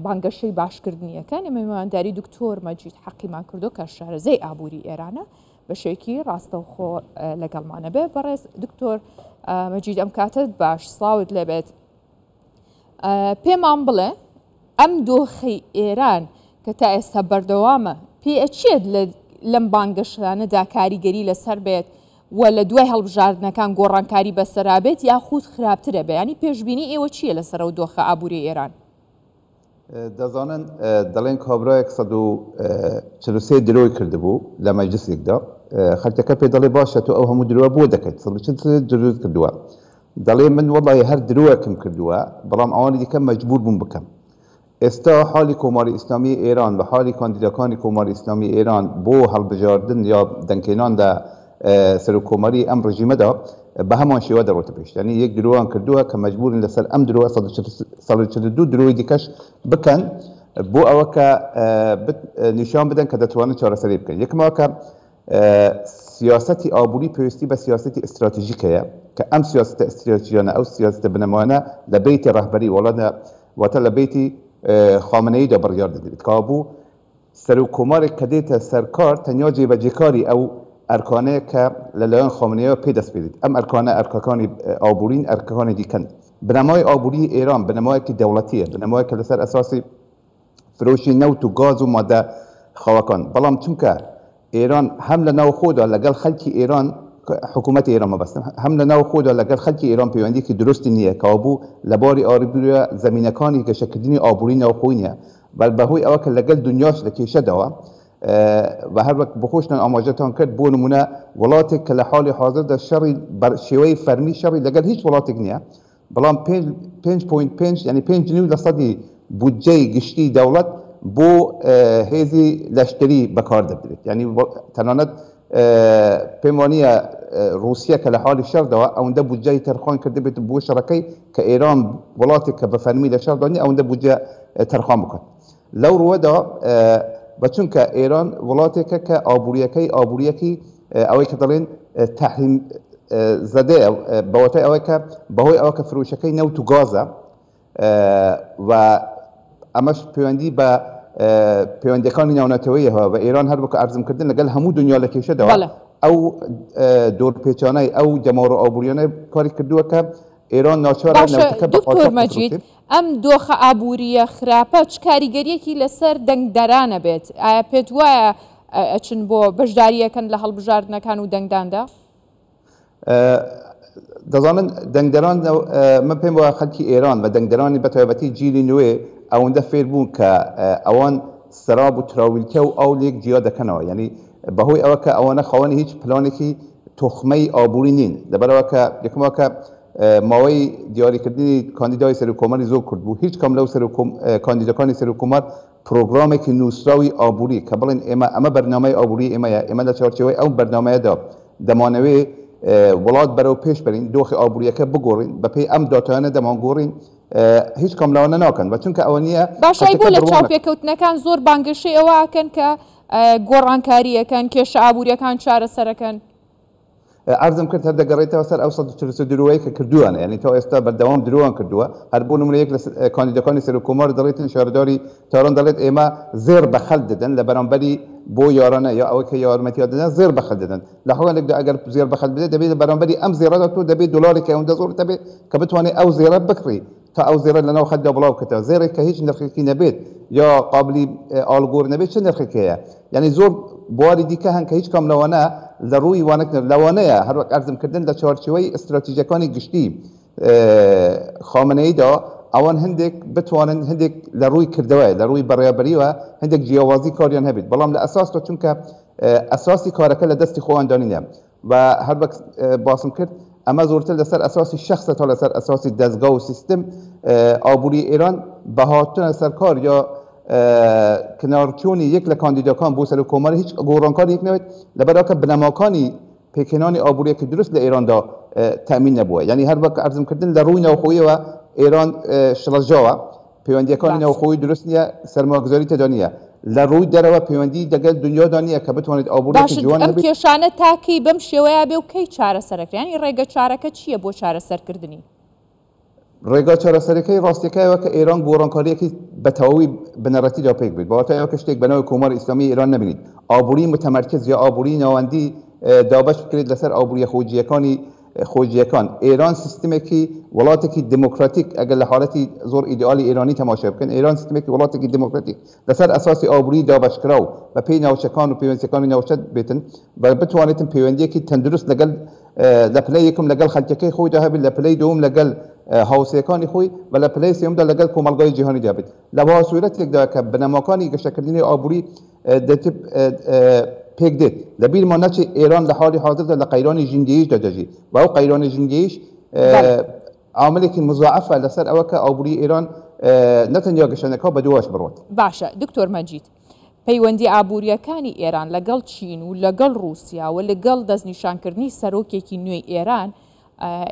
بانگەشەی باشکردنیەکان ئێمە میوانداری دکتۆر مەجید حەقیمان کردو کە شارەزای ئابووری ئێرانە بە شێوەیەکی ڕاستەوخۆ لەگەڵمانە بێ. بەڕێز دکتۆر مەجید ئەم کاتت باش سڵاوت لێبێت. پێمان بڵێ ئەم دۆخەی ئێران کە تا ئێستا بەردەوامە پێچێت لەم بانگەشانەدا کاریگەری لەسەر بێت و لە دوای هەڵبژاردنەکان گۆڕانکاری بەسەرابێت یاخود خراپترە بێ؟ ینی پێشبینی ئێوە چییە لەسەر ئەو دۆخە ئابووری ئێران؟ دەزانن دەڵێن کابرایەک 143 درۆی کردبوو لە مەجلیسێکدا، خەڵکەکە پێ دەڵێ باشە تۆ ئەو هەموو درۆوە بۆ دەکەیت، 143 درۆ کردووە. دەڵێ من وەڵی هەر درۆیەکم کردووە، بەڵام ئەوانی دیکە مەجبور بووم بکەم. ئێستا حالی کۆماری ئیسلامی ئێران و حالی کاندیداکانی کۆماری ئیسلامی ئێران بۆ هەڵبژاردن یا دەنگهێناندا سەرۆکۆماری ئەم ڕژیمەدا بە هەمان شێوە دەڕۆتە پێش. یعنی یەک درۆیان کردووە کە مەجبورن لەسەر ئەم درۆوە 142 درۆی دیکەش بکەن بۆ ئەوە کە نیشان بدەن کە دەتوانن چارەسەری بکەن. یەکەمەوە کە سیاسەتی ئابووری پێویستی بە سیاسەتی ئستراتیژیکەیە کە ئەم سیاسەتە ئستراتیژیانە ئەو سیاسەتە بنەمایانە لە بەیتی ڕەهبەری وڵاتە واتە لە بەیتی خامنەییدا بڕیار دەدرێت کە بوو سەرۆکۆمارێک کە دێتە سەرکار تەنیا جێبەجێکاری ئەو ئەرکانەیە کە لەلایەن خامنەییەوە پێدەست پێدێت. ئەم ئەرکانە ئەرکەکانی ئابوورین ئەرکەکانی دیکەن. بنەمای ئابووری ئێران بنەمایەکی دەوڵەتیە، بنەمایەکە لەسەر ئەساسی فرۆشی نەوت و گاز و مادە خاوەکان. بەڵام چونکە ئێران هەم لە ناو خۆدا لەگەڵ خەڵکی ئێران حکوومەتی ئێران مەبەستم هەم لە ناو خۆدا لەگەڵ خەڵکی ئێران پەیوەندیەکی درستی نییە کە بوو لە باری ئابووریە زەمینەکانی گەشەکردنی ئابووری ناوخۆی نییە، بەڵ بەهۆی ئەوە کە لەگەڵ دنیاش لە کێشەداوە و هەر وەک بخۆشتان ئاماژەتان کرد بۆ نمونە وڵاتێک کە لە حالی حاضردا شەڕی شێوەی فەرمی شەڕی لەگەڵ هیچ وڵاتێک نییە، بەڵام 5.5 ینی 5% بودجەی گشتی دەوڵەت بۆ هێزی لەشکری بەکار دەبرێت. یعنی تەنانەت پێم وانییە رووسیا کە لە حالی شەردەوە ئەوەندە بودجەی تەرخان کرده بێت بۆ شەڕەکەی کە ئێران وڵاتێک کە بە فەرمی لە شەردانی ئەوەندە بودجە تەرخان بکات. لەو ڕوەدا بەچونکە ئێران وڵاتێکە کە ئابوووریەکەی ئەوەی کە دەڵێن تەحریم زەدەیە بەوەتای ئەوەی کە بەهۆی ئەوە کە فرۆشەکەی نەوت و گازە و ئەمەش پەیوەندی بە پەیوەندیەکانی ناونەتەوەیەوە و ئێران هەر وەکو ئەرزمکردن لەگەڵ هەموو دنیا لە کێشەدەوە ئەو دۆرپێچانەی ئەو جەماوە ئابووریانە کاری کردووە کە ئێران ناچارە نەوتەکە دکتۆر مەجید ئەم دۆخە ئابووریە خراپە چ کاریگەریەکی لەسەر دەنگدەرانە بێت؟ ئایا پێت وایە ئەچن بۆ بەشداریەکەن لە هەڵبژاردنەکان و دەنگداندا؟ دەزانن دەنگدەران من پێم وایە خەڵکی ئێران و دەنگدەرانی بەتایبەتی جیلی نوێ ئەوەندە فێر بوون کە ئەوان سراب و تراویلکە و ئەو لێک جیا دەکەنەوە. یعنی بەهۆی ئەوە کە ئەوانە خاوەنی هیچ پلانێکی تۆخمەی ئابووری نین، لەبەرەوە کە یەکەمەوە کە ماوەی دیاریکردنی کاندیدای سەرۆکۆماری زۆر کرد بوو، هیچ کەم لەو کاندیداکانی سەرۆکۆمار پرۆگرامێکی نووسراوی ئابووری کە بڵێن ئەمە بەرنامەی ئابووری ئێمەیە، ئێمە لە چارچێوەی ئەو بەرنامەیەدا دەمانەوێ وڵات بەرەو پێش بەرین، دۆخی ئابووریەکە بگۆڕین، بەپێی ئەم داتایانە دەمانگۆڕین، هیچ کەم لەوانە ناکەن. بە چونکە ئەوە نییە باشای بۆ لە چاوپێکەوتنەکان زۆر بانگەشەی ئەوەکەن کە گۆڕانکاریەکەن، کێشە ئابووریەکان چارەسەرەکەن. ئەرزم کرد هەر دەگەڕێتەوە سەر ئەو 143 درۆیە کە کردووانە، یعنی تا ئێستا بەردەوام درۆیان کردووە. هەر بۆ نمونە یەک لە کاندیداکانی سەرۆکۆمار دەڵێتن شارداری تاران دەڵێت ئێمە زێر بەخەل دەدەن لە بەرامبەری بۆ یارانە یا ئەوەی کە یارمەتیان دەدەن زێر بەخەل دەدەن. لە حاڵێکدا ئەگەر زێر بەخەل بدەیت دەبێت لە بەرامبەری ئەم زێرەدا تۆ دەبێت دۆلارێکی ئەوەندە زۆر دەبێت کە بتوانێت ئەو زێرە بکڕی تا ئەو زێرە لەناو خەتدا بڵاو بکەتەوە. زێرێک کە هیچ نرخێکی نەبێت یا قابلی ئالگۆر نەبێت چه نرخێکەیە؟ یعنی زۆر بواری دیکە هەن کە هیچ کام لەوانە لە ڕووی لەوانەیە هەر وەک ئەرزمکردن لە چارچێوەی ئستراتیژیەکانی گشتی خامنەییدا ئەوان هەندێک بتوانن هەندێک لە ڕووی کردەوەی لە ڕووی بەڕێوەبەریەوە هەندێک جیاوازی کاریان هەبێت، بەڵام لە ئەساسدا چونکە ئەساسی کارەکە لە دەستی خۆیان دانینە و هەر وەک باسم کرد ئەمە زۆرتر لەسەر ئەساسی شەخصە تا لەسەر ئەساسی دەستگا و سیستم ئابووری ئێران بە هاتوونە سەرکار یا کنارچوونی یەک لە کاندیداکان بۆ سەرۆکۆماری هیچ گۆڕانکاری یەک نەوێت لەبەرەوە کە بنەماکانی پێکهێنانی ئابووریەکی دروست لە ئێراندا تەمین نەبووە. یعنی هەر وەک ئەرزمکردن لە ڕووی ناوخۆییەوە ئێران شڵەژاوە، پەیوەندیەکانی ناوخۆیی دروست نییە، سەرمایه‌گوزاری تێدا نییە، لە ڕووی دەرەوە پەیوەندی دەگەل دنیادا نییە کە بتوانێت ئابووریەکی جوان بێت. ئەم کێشانە تاکەی بەم شێوەیە بێ و کەی چارەسەرەکرێن؟ یعنی ڕێگە چارەکە چییە بۆ چارەسەرکردنی؟ ڕێگا چارەسەرەکەی ڕاستیەکەیەوە کە ئێران گۆڕانکاریەکی بەتەواوی بنەڕەتیدا پێک بێت بەواتایەوە کە شتێک بەناوی کۆماری ئیسلامی ئێران نبینیت ئابووری متەمەرکز یا ئابووری ناوەندی دابەش بکرێت لەسەر ئابووریە خۆجیەکان ئێران سیستمێکی وڵاتێکی دموکراتیک ئەگەر لە حاڵەتی زۆر ئیدئالی ئێرانی تەماشا بکەن ئێران سیستمێکی وڵاتێکی دموکراتیک لەسەر ئەساسی ئابووری دابەشکراو بە پێی ناوچەکان و پەیوەندیەکانی ناوچە بێتن بە بتوانێتن پەیوەندیەکی تەندروست لەگەڵ لە پلەی یەکەم لەگەڵ خەڵکەکەی خۆیدا هەبێت لە پلەی دووەم لەگەڵ هاوسەکانی خۆی بە لە پلەی سێوەمدا لەگەڵ کۆمەڵگەی جیهانی دابێت لە سوورەتێکدا کە بنەماکانی گەشەکردنی ئابووری پێک دێت لەبیرمان نەچێ ئێران لە حاڵی حاضردا لە قەیرانی ژینگەییش دەدەژی و ئەو قەیرانی ژینگەییش عاملێکی مزاعەفە لەسەر ئەوە کە ئابووری ئێران نەتەنیا گەشەنەکە بە دوواش بڕوات. باشە دکتۆر مەجید پەیوەندی ئابوووریەکانی ئێران لەگەڵ چین و لەگەڵ رووسیا و لەگەڵ دەستنیشانکردنی سەرۆکێکی نوێی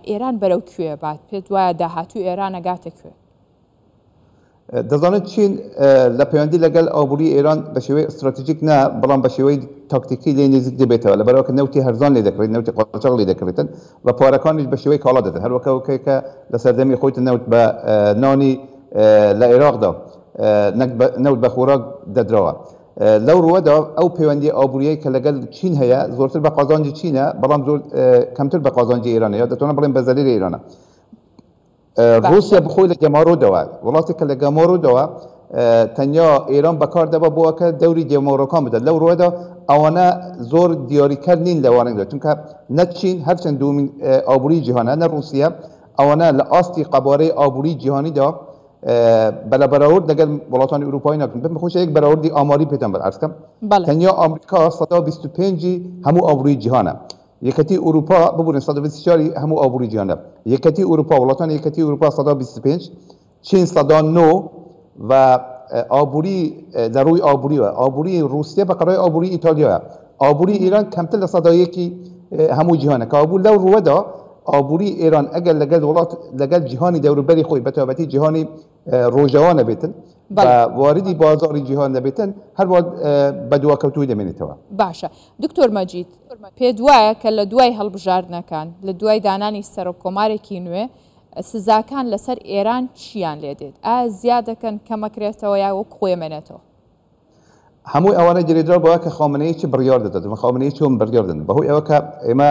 ئێران بەرەو کوێ بات پێت وایە داهاتوو ئێران ئەگاتە کوێ؟ دەزانێت چین لە پەیوەندی لەگەڵ ئابووری ئێران بە شێوەی استراتیژیک نا بەڵام بە شێوەی تاکتیکی لێ نزیک دەبێتەوە لەبەرەوە کە نەوتی هەرزان لێ دەکرێت نەوتی قاچاق لێ دەکرێتن و پارەکانیش بە شێوەی کاڵا دەدەن هەروەکەوەکەی کە لە سەردەمی خۆیتە نەوت بە نانی لە عێراقدا نەوت بە خۆراک دەدراوە لەو ڕوەدا ئەو پەیوەندی ئابووریەی کە لەگەڵ چین هەیە زۆرتر بە قازانجی چینە بەڵام زۆر کەمتر بە قازانجی ئێرانە یا دەتوانە بڵێن بە زەریری ئێرانە رووسیا بخۆی لە گەمارۆدەوە وڵاتی کە لە گەمارۆدەوە تەنیا ئێران بەکار دەبە بۆ ئەکە دەوری گەمارۆکان بدات لەو ڕوەدا ئەوانە زۆر دیاریکەر نین لەوانەدا چونکە نە چین هەرچەند دومین ئابووری جیهانە نە رووسیا ئەوانە لە ئاستی قەبارەی ئابووری جیهانیدا بەرەبەراورد لەگەڵ وڵاتانی ئوروپایی ناکەن بم خۆش یەک بەراوردی ئاماری پێتان بەرعەرزکەم تەنیا ئەمریکا 125 هەموو ئابووری جیهانە یەکەتی ئوروپا ببوورن 124 هەموو ئابووری جیهانە یەکەتی ئوروپا وڵاتانی یەکەتی ئوروپا 125 چین 109 و ئابووری لە ڕووی ئابووریوە ئابووری رووسیا بە قەڕای ئابووری ئیتالیایە ئابووری ئێران کەمتر لە سەدایەکی هەموو جیهانە کە ئابوو لەو ڕوەدا ئابووری ئێران ئەگەر لەگەڵ وڵات لەگەڵ جیهانی دەوروبەری خۆی بەتابەتی جیهانی ڕۆژەوانە بێتن بە واردی بازاری جیهان دەبێتن هەروە بە دواکەوتوی دەمێنێتەوە. باشە دکتۆر مەجید پێت وایە کە لە دوای هەڵبژاردنەکان لە دوای دانانی سەرۆکۆمارێکی نوێ سزاکان لەسەر ئێران چیان لێ دێت ئایا زیاد دەکەن کەمەکرێتەوە یا وەک خۆیمێنێتەوە؟ هەمووی ئەوانە گرێدرا بەوە کە خامنەیە چی بڕیار دەدات خامنەیە چۆن بڕیار دەدەن بەهۆی ئەوە کە ئێمە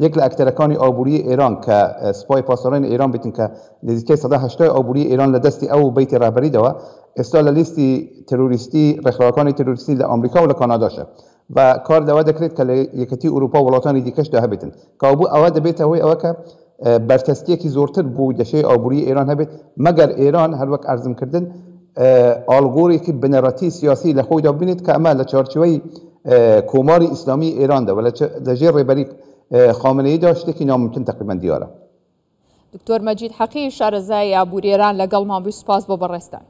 یەک لە ئەکتەرەکانی ئابووری ئێران کە سوپای پاسەڕانی ئێران بێتن کە نزیکەی 180 ئابووری ئێران لە دەستی ئەو بەیتی ڕاهبەریدەوە ئێستا لە لیستی تروریستی ڕێکخراوەکانی تروریستی لە ئەمریکا و لە کاناداشە و کار لەوە دەکرێت کە لە یەکەتی ئوروپا وڵاتانی دیکەشدا هەبێتن کابوو ئەوە دەبێتە هۆی ئەوە کە بەرکەستیەکی زۆرتر بوو دەشەی ئابووری ئێران هەبێت مەگەر ئێران هەروەک ئەرزمکردن ئالگۆڕێکی بنەڕەتی سیاسی لە خۆیدا ببینێت کە ئەمە لە چارچوەی کۆماری ئیسلامی ئێراندا و لەژێر ڕێبەری خامنەییدا شتێکی ناممکن تقریبا دیارە. دکتۆر مەجید حەقی شارەزای ئابووری ئێران لەگەڵمان بووی سوپاس بۆ بەڕێستان.